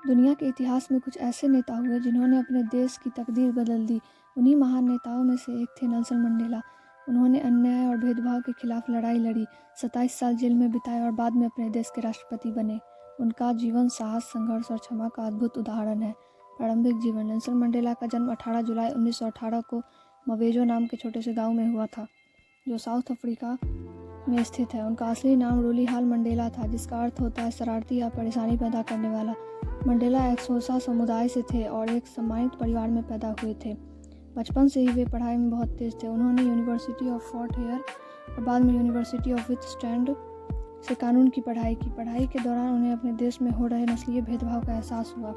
दुनिया के इतिहास में कुछ ऐसे नेता हुए जिन्होंने अपने देश की तकदीर बदल दी। उन्हीं महान नेताओं में से एक थे नेल्सन मंडेला। उन्होंने अन्याय और भेदभाव के खिलाफ लड़ाई लड़ी, 27 साल जेल में बिताए और बाद में अपने देश के राष्ट्रपति बने। उनका जीवन साहस, संघर्ष और क्षमा का अद्भुत उदाहरण है। प्रारंभिक जीवन। नेल्सन मंडेला का जन्म 18 जुलाई 1918 को मवेजो नाम के छोटे से गाँव में हुआ था, जो साउथ अफ्रीका में स्थित है। उनका असली नाम रोलीहाल मंडेला था, जिसका अर्थ होता है शरारती या परेशानी पैदा करने वाला। मंडेला एक सोसा समुदाय से थे और एक सम्मानित परिवार में पैदा हुए थे। बचपन से ही वे पढ़ाई में बहुत तेज थे। उन्होंने यूनिवर्सिटी ऑफ फोर्ट हेयर और बाद में यूनिवर्सिटी ऑफ विथस्टैंड से कानून की पढ़ाई की। पढ़ाई के दौरान उन्हें अपने देश में हो रहे नस्लीय भेदभाव का एहसास हुआ।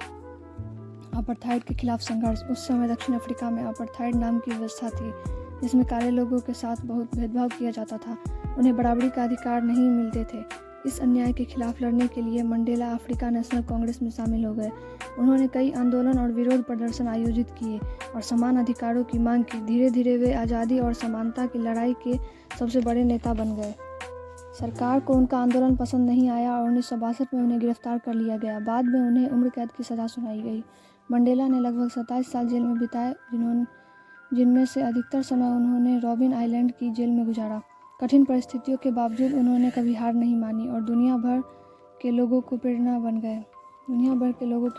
अपार्थाइड के खिलाफ संघर्ष। उस समय दक्षिण अफ्रीका में अपार्थाइड नाम की व्यवस्था थी, जिसमें काले लोगों के साथ बहुत भेदभाव किया जाता था। उन्हें बराबरी का अधिकार नहीं मिलते थे। इस अन्याय के खिलाफ लड़ने के लिए मंडेला अफ्रीका नेशनल कांग्रेस में शामिल हो गए। उन्होंने कई आंदोलन और विरोध प्रदर्शन आयोजित किए और समान अधिकारों की मांग की। धीरे धीरे वे आज़ादी और समानता की लड़ाई के सबसे बड़े नेता बन गए। सरकार को उनका आंदोलन पसंद नहीं आया और 1962 में उन्हें गिरफ्तार कर लिया गया। बाद में उन्हें उम्र कैद की सज़ा सुनाई गई। मंडेला ने लगभग 27 साल जेल में बिताए, जिनमें से अधिकतर समय उन्होंने रॉबिन आइलैंड की जेल में गुजारा। कठिन परिस्थितियों के बावजूद उन्होंने कभी हार नहीं मानी और दुनिया भर के लोगों के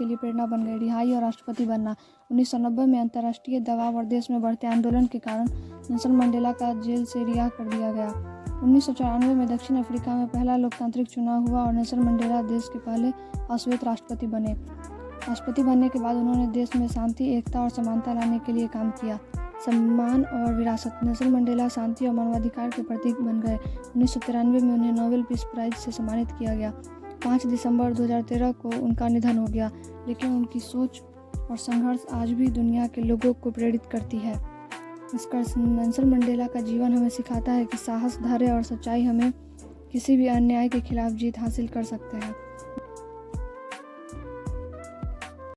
लिए प्रेरणा बन गए। रिहाई और राष्ट्रपति बनना। 1990 में अंतर्राष्ट्रीय दबाव और देश में बढ़ते आंदोलन के कारण नेल्सन मंडेला का जेल से रिहा कर दिया गया। 1994 में दक्षिण अफ्रीका में पहला लोकतांत्रिक चुनाव हुआ और नेल्सन मंडेला देश के पहले अश्वेत राष्ट्रपति बने। राष्ट्रपति बनने के बाद उन्होंने देश में शांति, एकता और समानता लाने के लिए काम किया। सम्मान और विरासत। नेल्सन मंडेला शांति और मानवाधिकार के प्रतीक बन गए। 1993 में उन्हें नोबेल पीस प्राइज से सम्मानित किया गया। 5 दिसंबर 2013 को उनका निधन हो गया, लेकिन उनकी सोच और संघर्ष आज भी दुनिया के लोगों को प्रेरित करती है। निष्कर्ष। नेल्सन मंडेला का जीवन हमें सिखाता है कि साहस, धैर्य और सच्चाई हमें किसी भी अन्याय के खिलाफ जीत हासिल कर सकते हैं।